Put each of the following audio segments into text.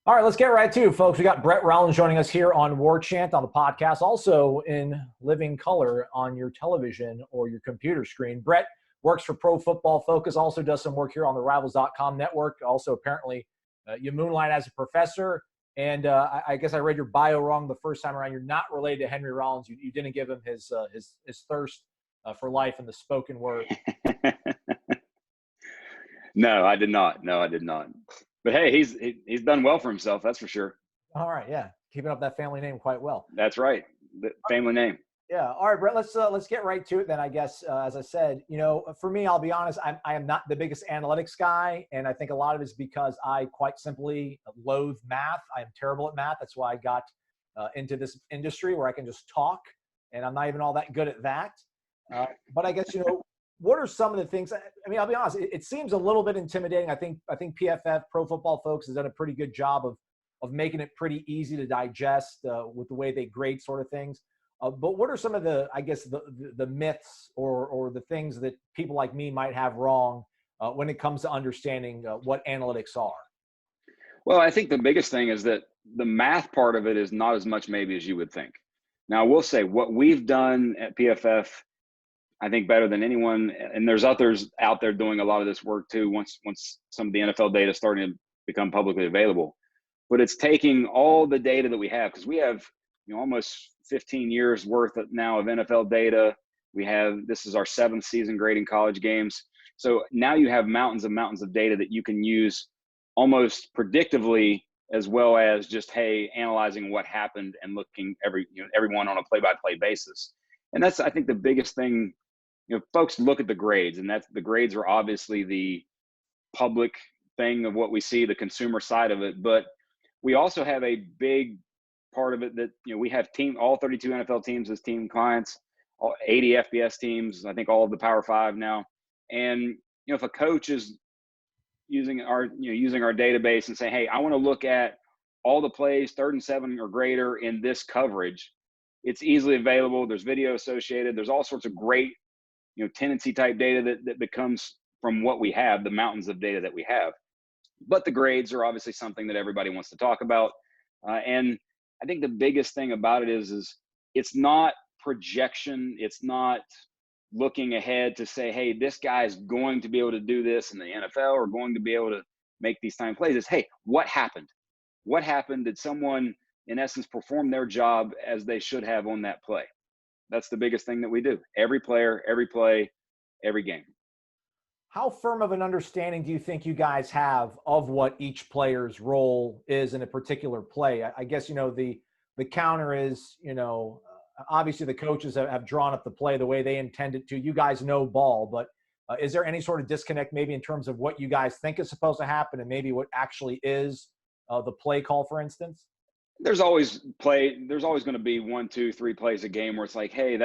All right, let's get right to it, folks. We got Brett Rollins joining us here on Warchant on the podcast, also in living color on your television or your computer screen. Brett works for Pro Football Focus, also does some work here on the Rivals.com network. Also, apparently, you moonlight as a professor. And I guess I read your bio wrong the first time around. You're not related to Henry Rollins. You didn't give him his thirst for life in the spoken word. No, I did not. No, I did not. But hey, he's done well for himself. That's for sure. All right, yeah, keeping up that family name quite well. That's right. The family name. Yeah. All right, Brett. Let's get right to it then. I guess as I said, for me, I'll be honest. I am not the biggest analytics guy, and I think a lot of it's because I quite simply loathe math. I am terrible at math. That's why I got into this industry where I can just talk, and I'm not even all that good at that. But I guess what are some of the things? I mean, I'll be honest. It seems a little bit intimidating. I think PFF Pro Football Folks has done a pretty good job of making it pretty easy to digest with the way they grade sort of things. But what are some of the, I guess, the myths or the things that people like me might have wrong when it comes to understanding what analytics are? Well, I think the biggest thing is that the math part of it is not as much maybe as you would think. Now, I will say what we've done at PFF, I think better than anyone, and there's others out there doing a lot of this work too, once some of the NFL data is starting to become publicly available. But it's taking all the data that we have, because we have almost 15 years worth now of NFL data. This is our 7th season grading college games. So now you have mountains of data that you can use almost predictively, as well as just, hey, analyzing what happened and looking everyone on a play-by-play basis. And that's, I think, the biggest thing. Folks look at the grades, and the grades are obviously the public thing of what we see, the consumer side of it. But we also have a big part of it that we have all 32 NFL teams as team clients, all 80 FBS teams, I think all of the Power 5 now. And if a coach is using our database and saying, hey, I want to look at all the plays 3rd and 7 or greater in this coverage, it's easily available. There's video associated. There's all sorts of great tendency type data that becomes from what we have, the mountains of data that we have. But the grades are obviously something that everybody wants to talk about. And I think the biggest thing about it is it's not projection. It's not looking ahead to say, hey, this guy is going to be able to do this in the NFL or going to be able to make these time plays. It's, hey, what happened? What happened? Did someone, in essence, perform their job as they should have on that play? That's the biggest thing that we do. Every player, every play, every game. How firm of an understanding do you think you guys have of what each player's role is in a particular play? I guess, the counter is, obviously the coaches have drawn up the play the way they intended to. You guys know ball, but is there any sort of disconnect maybe in terms of what you guys think is supposed to happen and maybe what actually is the play call, for instance? There's always going to be 1, 2, 3 plays a game where it's like, hey,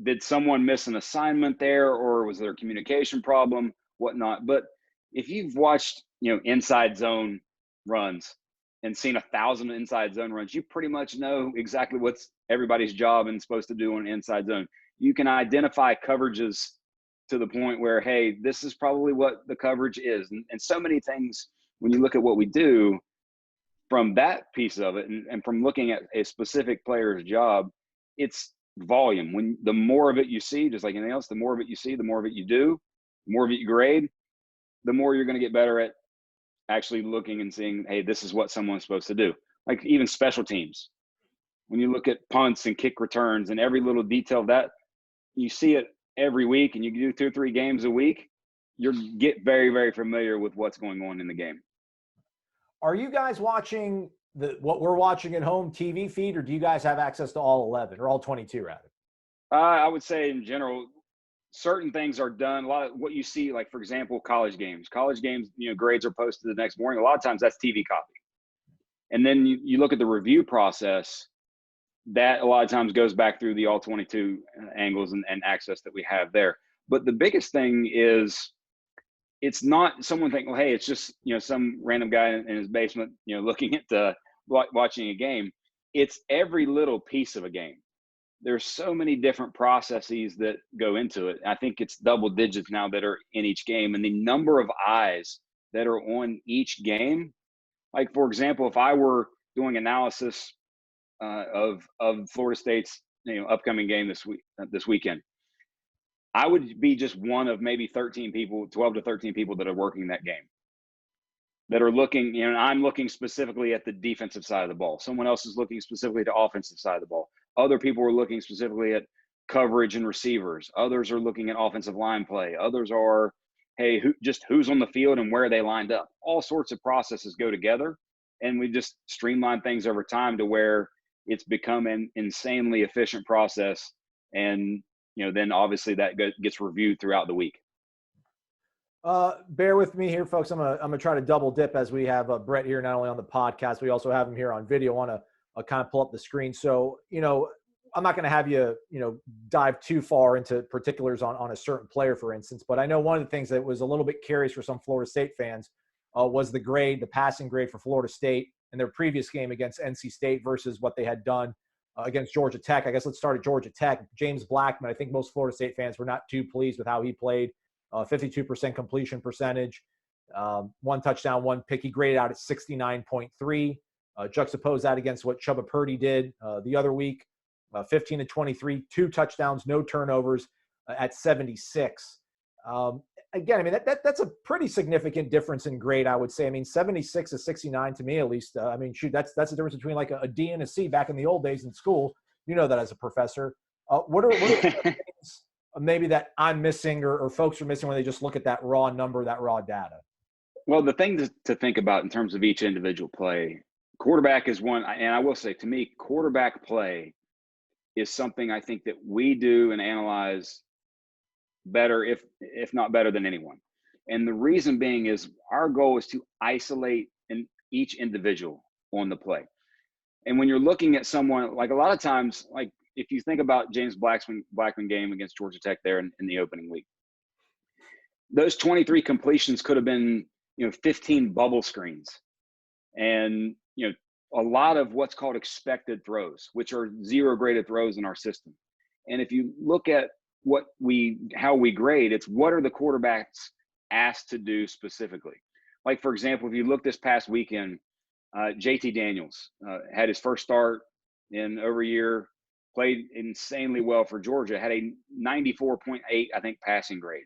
did someone miss an assignment there, or was there a communication problem, whatnot? But if you've watched, inside zone runs and seen 1,000 inside zone runs, you pretty much know exactly what's everybody's job and supposed to do on an inside zone. You can identify coverages to the point where, hey, this is probably what the coverage is. And so many things, when you look at what we do from that piece of it, and from looking at a specific player's job, it's volume. When the more of it you see, just like anything else, the more of it you see, the more of it you do, the more of it you grade, the more you're going to get better at actually looking and seeing, hey, this is what someone's supposed to do. Like even special teams, when you look at punts and kick returns and every little detail of that, you see it every week, and you do 2 or 3 games a week, you get very, very familiar with what's going on in the game. Are you guys watching what we're watching at home TV feed, or do you guys have access to all 11 or all 22 rather? I would say in general, certain things are done. A lot of what you see, like for example, college games, grades are posted the next morning. A lot of times that's TV copy. And then you look at the review process, that a lot of times goes back through the all 22 angles and access that we have there. But the biggest thing is, it's not someone thinking, well, hey, it's just, some random guy in his basement, looking at watching a game. It's every little piece of a game. There's so many different processes that go into it. I think it's double digits now that are in each game, and the number of eyes that are on each game Like, for example, if I were doing analysis of Florida State's upcoming game this weekend, I would be just one of maybe 13 people, 12 to 13 people that are working that game, that are looking, and I'm looking specifically at the defensive side of the ball. Someone else is looking specifically at the offensive side of the ball. Other people are looking specifically at coverage and receivers. Others are looking at offensive line play. Others are, hey, who's on the field and where are they lined up. All sorts of processes go together, and we just streamline things over time to where it's become an insanely efficient process. And then obviously that gets reviewed throughout the week. Bear with me here, folks. I'm gonna try to double dip as we have Brett here, not only on the podcast, we also have him here on video. I want to kind of pull up the screen. So, I'm not going to have you, dive too far into particulars on a certain player, for instance, but I know one of the things that was a little bit curious for some Florida State fans was the passing grade for Florida State in their previous game against NC State versus what they had done against Georgia Tech. I guess let's start at Georgia Tech. James Blackman, I think most Florida State fans were not too pleased with how he played. 52% completion percentage, 1 touchdown, 1 pick. He graded out at 69.3. Juxtapose that against what Chubba Purdy did the other week, 15 to 23, 2 touchdowns, no turnovers at 76. Again, I mean, that's a pretty significant difference in grade, I would say. I mean, 76 to 69 to me, at least. I mean, shoot, that's the difference between like a D and a C back in the old days in school. You know that as a professor. What are things maybe that I'm missing or folks are missing when they just look at that raw number, that raw data? Well, the thing to think about in terms of each individual play, quarterback is one, and I will say, to me, quarterback play is something I think that we do and analyze better, if not better than anyone. And the reason being is our goal is to isolate each individual on the play. And when you're looking at someone, like a lot of times, like if you think about James Blackman game against Georgia Tech there in the opening week, those 23 completions could have been, 15 bubble screens. And, a lot of what's called expected throws, which are 0 graded throws in our system. And if you look at how we grade, it's what are the quarterbacks asked to do specifically. Like, for example, if you look this past weekend, JT Daniels had his first start in over a year, played insanely well for Georgia, had a 94.8, I think, passing grade.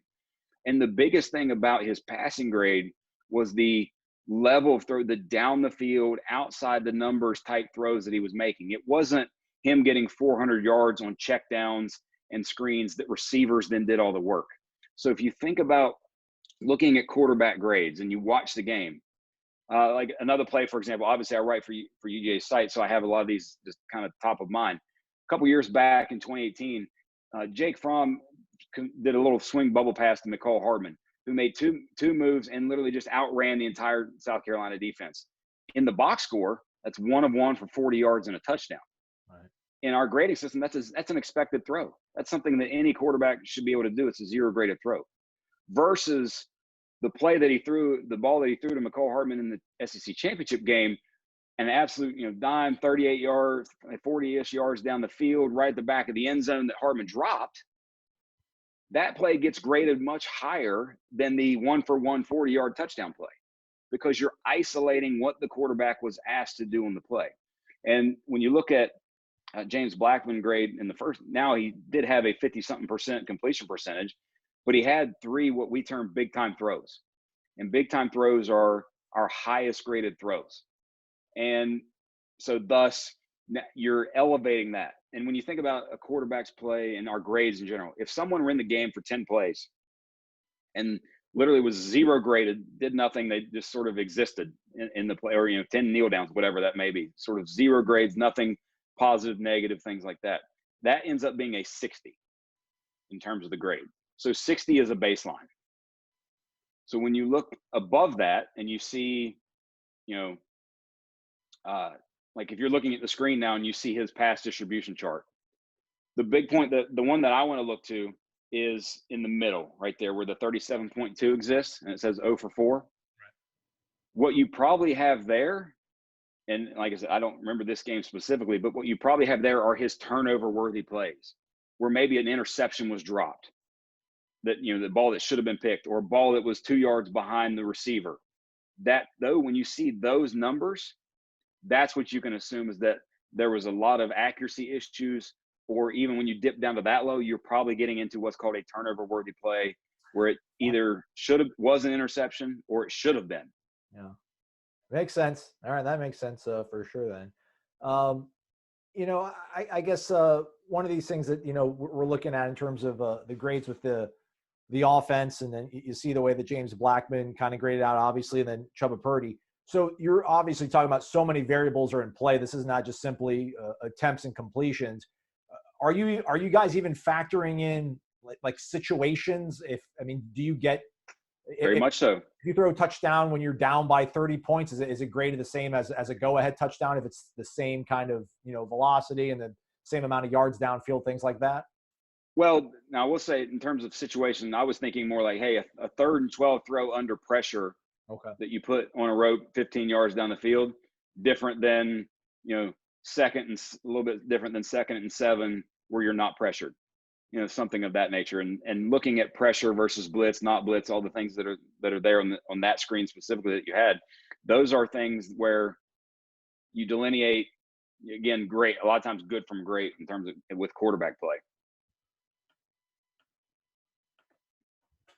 And the biggest thing about his passing grade was the level of throw, the down the field, outside the numbers type throws that he was making. It wasn't him getting 400 yards on checkdowns and screens that receivers then did all the work. So if you think about looking at quarterback grades and you watch the game, like another play, for example, obviously I write for UGA's site, so I have a lot of these just kind of top of mind. A couple years back in 2018, Jake Fromm did a little swing bubble pass to McCall Hardman, who made two moves and literally just outran the entire South Carolina defense. In the box score, that's 1 of 1 for 40 yards and a touchdown. Right. In our grading system, that's an expected throw. That's something that any quarterback should be able to do. It's a 0 graded throw. Versus the play that he threw, the ball that he threw to McCall Hardman in the SEC championship game, an absolute, dime, 38 yards, 40-ish yards down the field, right at the back of the end zone that Hardman dropped. That play gets graded much higher than the 1 for 1 40-yard touchdown play, because you're isolating what the quarterback was asked to do on the play. And when you look at James Blackman grade in the first, now he did have a 50-something% completion percentage, but he had 3 what we term big-time throws. And big-time throws are our highest graded throws. And so thus you're elevating that. And when you think about a quarterback's play and our grades in general, if someone were in the game for 10 plays and literally was 0 graded, did nothing, they just sort of existed in the play, or 10 kneel downs, whatever that may be, sort of 0 grades, nothing positive, negative, things like that, that ends up being a 60 in terms of the grade. So 60 is a baseline. So when you look above that and you see, like if you're looking at the screen now and you see his pass distribution chart, the big point, the one that I want to look to is in the middle right there where the 37.2 exists and it says 0 for 4. Right. What you probably have there, and like I said, I don't remember this game specifically, but what you probably have there are his turnover worthy plays where maybe an interception was dropped, that, the ball that should have been picked, or a ball that was 2 yards behind the receiver. that though, when you see those numbers, that's what you can assume is that there was a lot of accuracy issues, or even when you dip down to that low, you're probably getting into what's called a turnover worthy play, where it either was an interception or it should have been. Yeah. Makes sense. All right. That makes sense for sure then. I guess one of these things that, we're looking at in terms of the grades with the offense, and then you see the way that James Blackman kind of graded out, obviously, and then Chubba Purdy. So you're obviously talking about so many variables are in play. This is not just simply attempts and completions. Are you guys even factoring in like situations? Do you get Very much so. If you throw a touchdown when you're down by 30 points, is it graded the same as a go-ahead touchdown if it's the same kind of velocity and the same amount of yards downfield, things like that? Well, now I will say in terms of situation, I was thinking more like, hey, a 3rd and 12 throw under pressure that you put on a rope 15 yards down the field, different than, second and a little bit different than 2nd and 7 where you're not pressured, something of that nature. And looking at pressure versus blitz, not blitz, all the things that are there on that screen specifically that you had, those are things where you delineate, again, great, a lot of times good from great in terms of with quarterback play.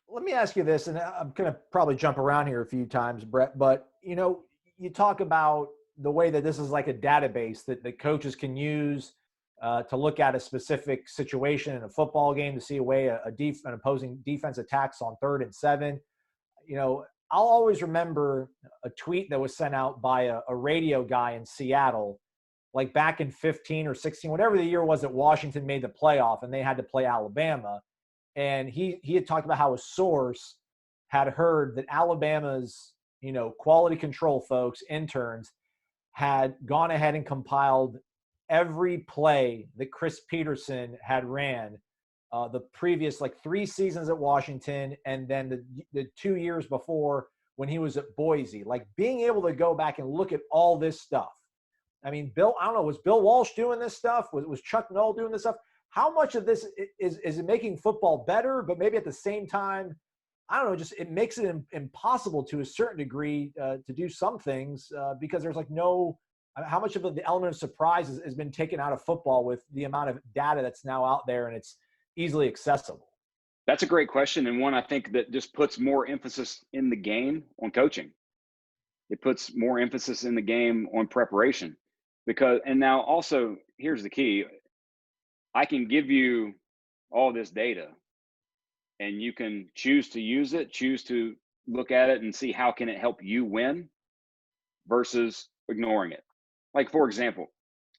Let me ask you this, and I'm going to probably jump around here a few times, Brett, but, you talk about the way that this is like a database that coaches can use to look at a specific situation in a football game to see a way an opposing defense attacks on 3rd and 7. I'll always remember a tweet that was sent out by a radio guy in Seattle, like back in 15 or 16, whatever the year was that Washington made the playoff and they had to play Alabama. And he had talked about how a source had heard that Alabama's, quality control folks, interns, had gone ahead and compiled every play that Chris Peterson had ran the previous 3 seasons at Washington, and then the 2 years before when he was at Boise. Like, being able to go back and look at all this stuff. I mean, was Bill Walsh doing this stuff? Was Chuck Noll doing this stuff? How much of this is it making football better, but maybe at the same time, I don't know, just it makes it impossible to a certain degree to do some things because there's how much of the element of surprise has been taken out of football with the amount of data that's now out there and it's easily accessible? That's a great question, and one I think that just puts more emphasis in the game on coaching. It puts more emphasis in the game on preparation and now also, here's the key. I can give you all this data and you can choose to use it, choose to look at it and see how can it help you win versus ignoring it. Like, for example,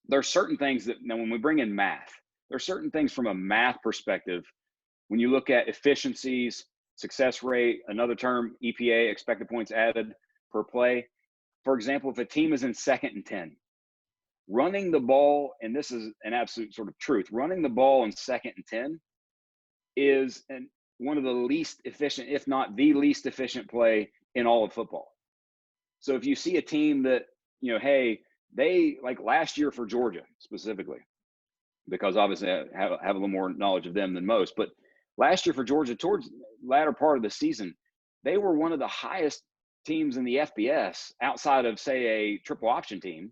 there are certain things that now when we bring in math, there are certain things from a math perspective. When you look at efficiencies, success rate, another term, EPA, expected points added per play. For example, if a team is in 2nd and 10, running the ball, and this is an absolute sort of truth, running the ball in 2nd and 10 is one of the least efficient, if not the least efficient play in all of football. So if you see a team that, hey, they, like last year for Georgia specifically, because obviously I have a little more knowledge of them than most, but last year for Georgia, towards the latter part of the season, they were one of the highest teams in the FBS outside of, say, a triple option team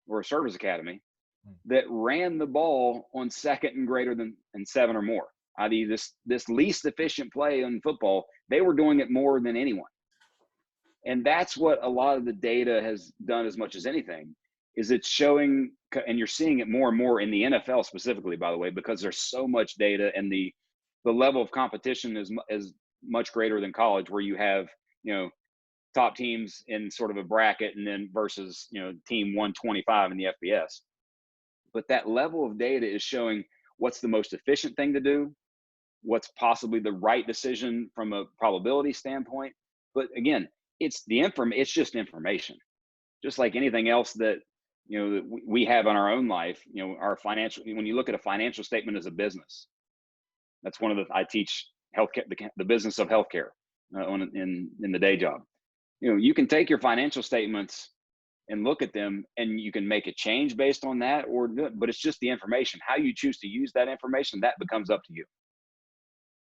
or a service academy that ran the ball on 2nd and greater than 7 or more. I.e., this least efficient play in football, they were doing it more than anyone. And that's what a lot of the data has done as much as anything, is it's showing, and you're seeing it more and more in the NFL specifically, by the way, because there's so much data and the level of competition is much greater than college, where you have, top teams in sort of a bracket and then versus, team 125 in the FBS. But that level of data is showing what's the most efficient thing to do, what's possibly the right decision from a probability standpoint. But again, it's just information, just like anything else that, that we have in our own life. Our financial, when you look at a financial statement as a business, that's one of I teach healthcare, the business of healthcare in the day job. You can take your financial statements and look at them and you can make a change based on that, but it's just the information. How you choose to use that information, that becomes up to you.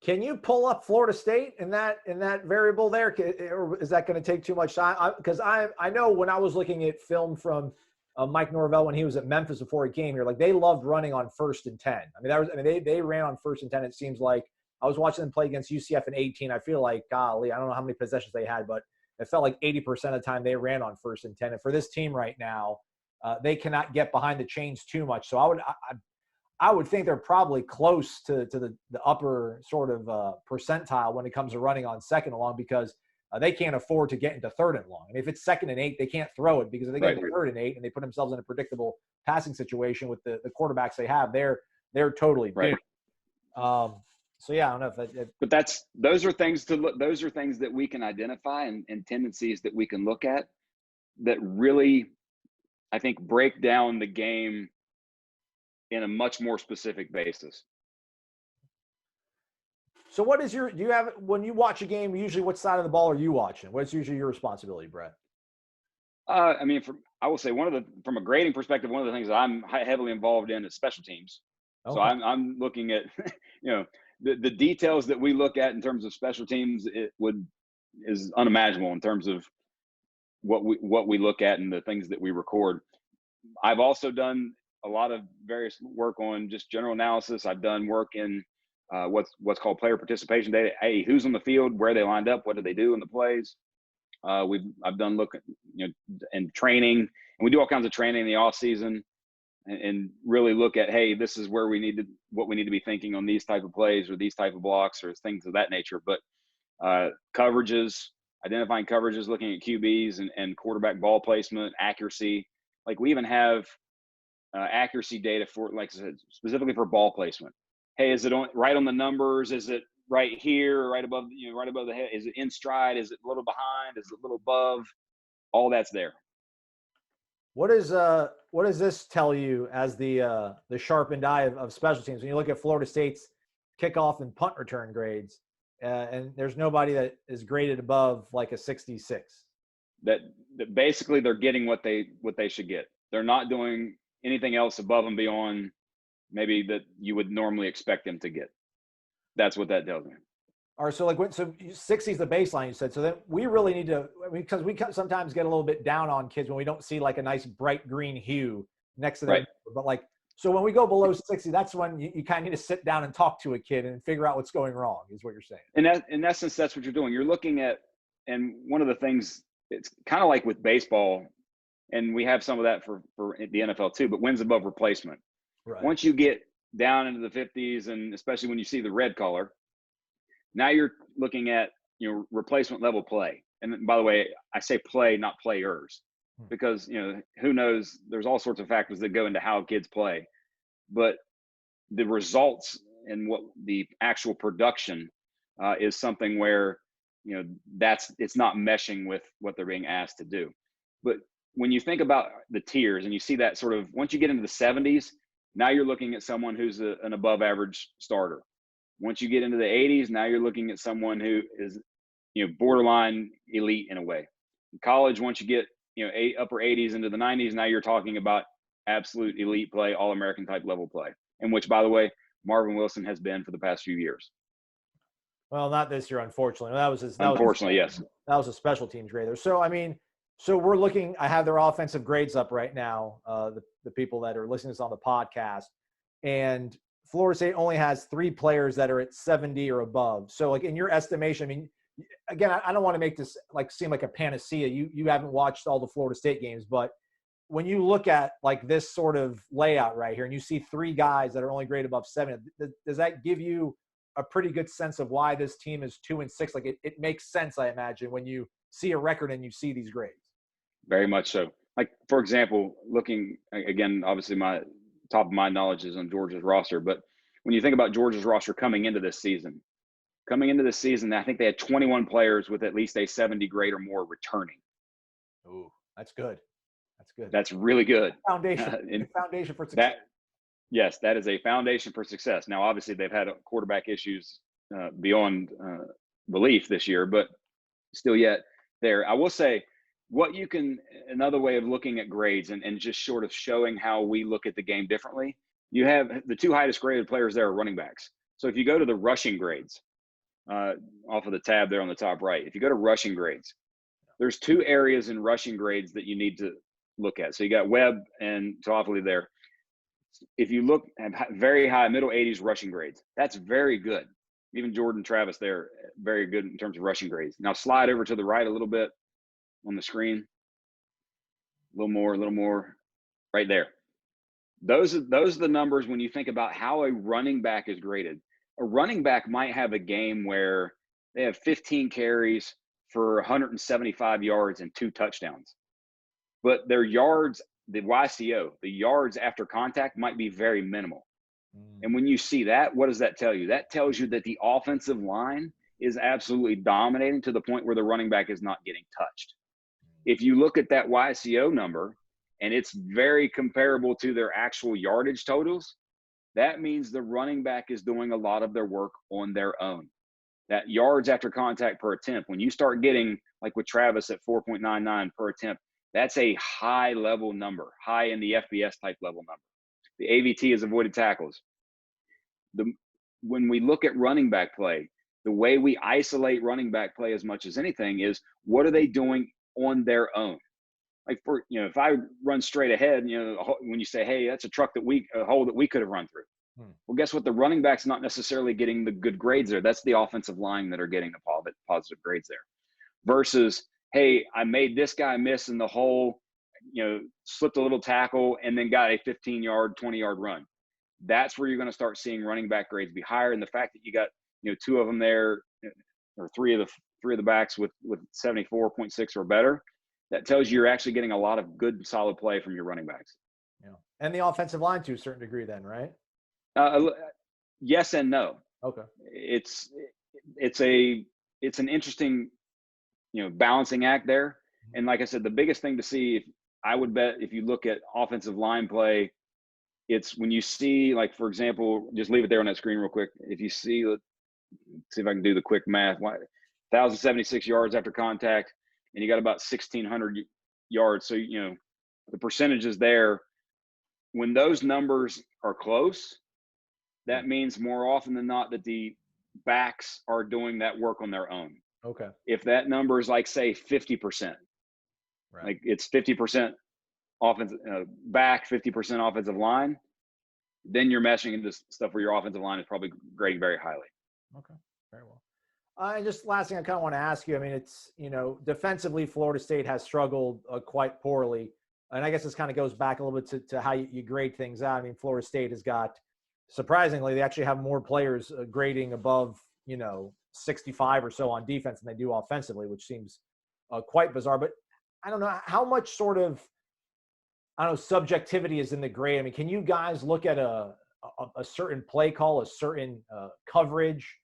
Can you pull up Florida State in that variable there, or is that going to take too much time? Because I know when I was looking at film from Mike Norvell when he was at Memphis before he came here, like they loved running on 1st and 10. They ran on 1st and 10. It seems like I was watching them play against UCF in 18. I feel like, golly, I don't know how many possessions they had, but it felt like 80% of the time they ran on 1st and 10. And for this team right now, they cannot get behind the chains too much. So I would think they're probably close to the upper sort of percentile when it comes to running on 2nd and long, because they can't afford to get into 3rd and long. And if it's 2nd and 8, they can't throw it, because if they get into 3rd and 8 and they put themselves in a predictable passing situation with the quarterbacks they have, they're totally doomed. So yeah, I don't know if but those are things to look. Those are things that we can identify and tendencies that we can look at that really, I think, break down the game in a much more specific basis. So what is do you have, when you watch a game, usually what side of the ball are you watching? What's usually your responsibility, Brett? I mean, I will say from a grading perspective, one of the things that I'm heavily involved in is special teams. Okay. So I'm looking at, the details that we look at in terms of special teams, is unimaginable in terms of what we look at and the things that we record. I've also done a lot of various work on just general analysis. I've done work in what's called player participation data. Hey, who's on the field? Where they lined up? What did they do in the plays? I've done look, and training, and we do all kinds of training in the off season, and really look at, hey, this is where what we need to be thinking on these type of plays or these type of blocks or things of that nature. But coverages, identifying coverages, looking at QBs and quarterback ball placement, accuracy. Like we even have accuracy data for, like I said, specifically for ball placement. Hey, is it right on the numbers? Is it right here, right above the head? Is it in stride? Is it a little behind? Is it a little above? All that's there. What does this tell you as the sharpened eye of special teams? When you look at Florida State's kickoff and punt return grades, and there's nobody that is graded above like a 66. That basically they're getting what they should get. They're not doing anything else above and beyond maybe that you would normally expect them to get. That's what that tells me. All right, so 60 is the baseline, you said. So then we really need to, because we sometimes get a little bit down on kids when we don't see like a nice bright green hue next to them. Right. But so when we go below 60, that's when you kind of need to sit down and talk to a kid and figure out what's going wrong, is what you're saying. In essence, that's what you're doing. You're looking at, and one of the things, it's kind of like with baseball, and we have some of that for the NFL too, but wins above replacement. Right. Once you get down into the 50s, and especially when you see the red color, now you're looking at replacement level play. And by the way, I say play, not players, because who knows? There's all sorts of factors that go into how kids play, but the results and what the actual production is something where it's not meshing with what they're being asked to do. But when you think about the tiers and you see that sort of, once you get into the 70s, now you're looking at someone who's an above average starter. Once you get into the 80s, now you're looking at someone who is, borderline elite in a way. In college, once you get, upper 80s into the 90s, now you're talking about absolute elite play, All-American type level play, in which, by the way, Marvin Wilson has been for the past few years. Well, not this year, unfortunately. Yes. That was a special teams grader. So, so we're looking, I have their offensive grades up right now, the people that are listening to this on the podcast, and Florida State only has 3 players that are at 70 or above. So in your estimation, again, I don't want to make this seem like a panacea. You haven't watched all the Florida State games, but when you look at this sort of layout right here and you see 3 guys that are only graded above 70, does that give you a pretty good sense of why this team is 2-6? It makes sense, I imagine, when you see a record and you see these grades. Very much so. For example, looking again, obviously my top of my knowledge is on Georgia's roster, but when you think about Georgia's roster coming into this season, I think they had 21 players with at least a 70 grade or more returning. Ooh, that's good. That's good. That's really good. Foundation for success. Yes, that is a foundation for success. Now, obviously, they've had quarterback issues beyond belief this year, but still yet there. I will say, another way of looking at grades and just sort of showing how we look at the game differently, you have the 2 highest graded players there are running backs. So if you go to the rushing grades, off of the tab there on the top right. If you go to rushing grades, there's 2 areas in rushing grades that you need to look at. So you got Webb and Toffoli there. If you look at very high, middle 80s rushing grades, that's very good. Even Jordan Travis there, very good in terms of rushing grades. Now slide over to the right a little bit on the screen. A little more, right there. Those are the numbers when you think about how a running back is graded. A running back might have a game where they have 15 carries for 175 yards and 2 touchdowns. But their yards, the YCO, the yards after contact might be very minimal. And when you see that, what does that tell you? That tells you that the offensive line is absolutely dominating to the point where the running back is not getting touched. If you look at that YCO number and it's very comparable to their actual yardage totals, that means the running back is doing a lot of their work on their own. That yards after contact per attempt, when you start getting, like with Travis at 4.99 per attempt, that's a high level number, high in the FBS type level number. The AVT is avoided tackles. When we look at running back play, the way we isolate running back play as much as anything is, what are they doing on their own? Like, for, if I run straight ahead, when you say, hey, that's a hole that we could have run through. Well, guess what? The running back's not necessarily getting the good grades there. That's the offensive line that are getting the positive grades there. Versus, hey, I made this guy miss in the hole, slipped a little tackle, and then got a 15-yard, 20-yard run. That's where you're going to start seeing running back grades be higher. And the fact that you got, 2 of them there, or three of the backs with 74.6 or better, that tells you you're actually getting a lot of good, solid play from your running backs. Yeah, and the offensive line to a certain degree, then, right? Yes and no. Okay. It's an interesting, balancing act there. And like I said, the biggest thing to see, I would bet, if you look at offensive line play, it's when you see, like, for example, just leave it there on that screen real quick. If you see, let's see if I can do the quick math. 1,076 yards after contact, and you got about 1,600 yards. So, the percentages there, when those numbers are close, that means more often than not that the backs are doing that work on their own. Okay. If that number is, like, say 50%, right, like it's 50% offensive back, 50% offensive line, then you're meshing into stuff where your offensive line is probably grading very highly. Okay, very well. And just last thing I kind of want to ask you, I mean, it's, defensively, Florida State has struggled quite poorly. And I guess this kind of goes back a little bit to how you grade things out. I mean, Florida State has got, surprisingly, they actually have more players grading above, 65 or so on defense than they do offensively, which seems quite bizarre. But I don't know how much sort of, subjectivity is in the grade. I mean, can you guys look at a certain play call, a certain coverage,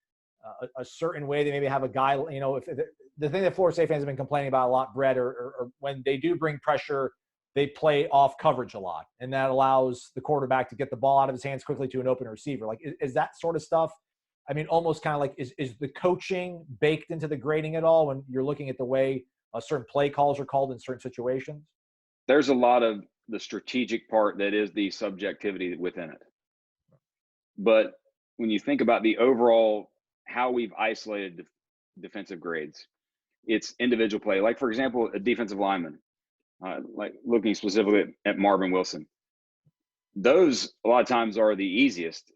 a certain way they maybe have a guy, if the thing that Florida State fans have been complaining about a lot, Brett, or when they do bring pressure, they play off coverage a lot, and that allows the quarterback to get the ball out of his hands quickly to an open receiver. Like, is that sort of stuff, I mean, almost kind of like, is the coaching baked into the grading at all when you're looking at the way certain play calls are called in certain situations? There's a lot of the strategic part that is the subjectivity within it. But when you think about the overall, how we've isolated defensive grades, it's individual play. Like, for example, a defensive lineman, like looking specifically at Marvin Wilson, those a lot of times are the easiest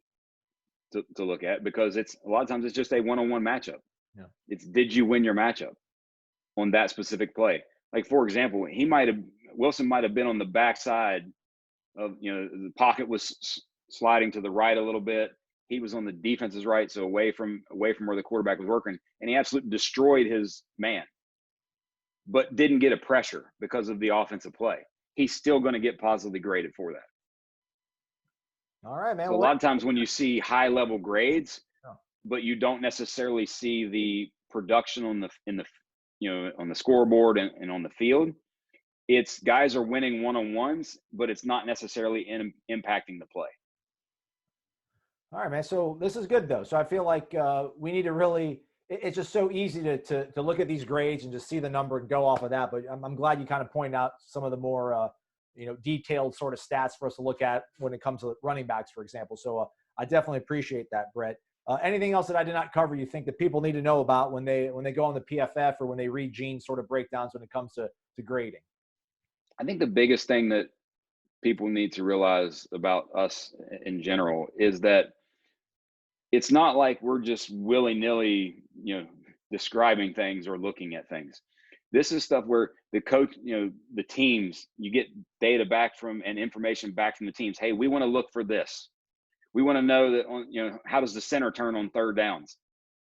to look at, because it's a lot of times it's just a one-on-one matchup. Yeah. It's, did you win your matchup on that specific play? Like, for example, Wilson might have been on the backside of, the pocket was sliding to the right a little bit. He was on the defense's right, so away from where the quarterback was working, and he absolutely destroyed his man, but didn't get a pressure because of the offensive play. He's still going to get positively graded for that. All right, man. So a lot of times when you see high level grades, but you don't necessarily see the production on the scoreboard and on the field, it's guys are winning one-on-ones, but it's not necessarily impacting the play. All right, man. So this is good, though. So I feel like we need to really – it's just so easy to look at these grades and just see the number and go off of that. But I'm glad you kind of pointed out some of the more detailed sort of stats for us to look at when it comes to running backs, for example. So I definitely appreciate that, Brett. Anything else that I did not cover you think that people need to know about when they go on the PFF or when they read Gene's sort of breakdowns when it comes to grading? I think the biggest thing that people need to realize about us in general is that it's not like we're just willy-nilly, describing things or looking at things. This is stuff where the coach, the teams, you get data back from and information back from the teams. Hey, we want to look for this. We want to know that how does the center turn on third downs?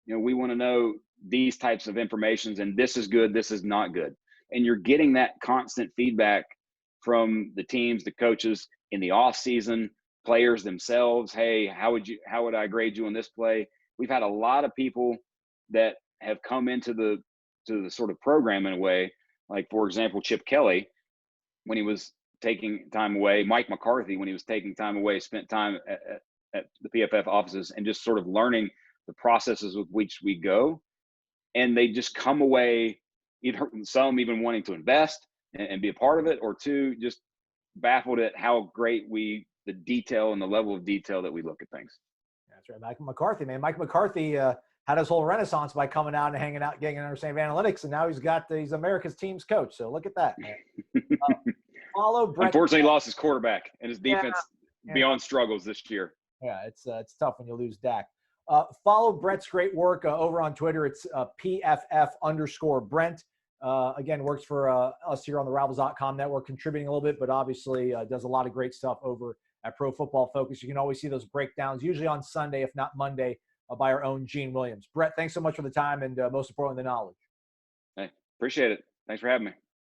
We want to know these types of informations, and this is good, this is not good. And you're getting that constant feedback from the teams, the coaches in the off season, players themselves. Hey, how would I grade you on this play? We've had a lot of people that have come into the sort of program in a way, like for example, Chip Kelly, when he was taking time away, Mike McCarthy, when he was taking time away, spent time at the PFF offices and just sort of learning the processes with which we go. And they just come away, either some even wanting to invest and be a part of it, or two, just baffled at how great the detail and the level of detail that we look at things. That's right. Mike McCarthy, man. Mike McCarthy had his whole renaissance by coming out and hanging out, getting an understanding of analytics, and now he's America's team's coach. So look at that, man. Follow Brett. Unfortunately, he lost his quarterback, and his defense beyond struggles this year. Yeah, it's tough when you lose Dak. Follow Brett's great work over on Twitter. It's PFF_Brent. Again, works for us here on the Rivals.com network, contributing a little bit, but obviously does a lot of great stuff over at Pro Football Focus. You can always see those breakdowns, usually on Sunday, if not Monday, by our own Gene Williams. Brett, thanks so much for the time and most importantly, the knowledge. Hey, appreciate it. Thanks for having me.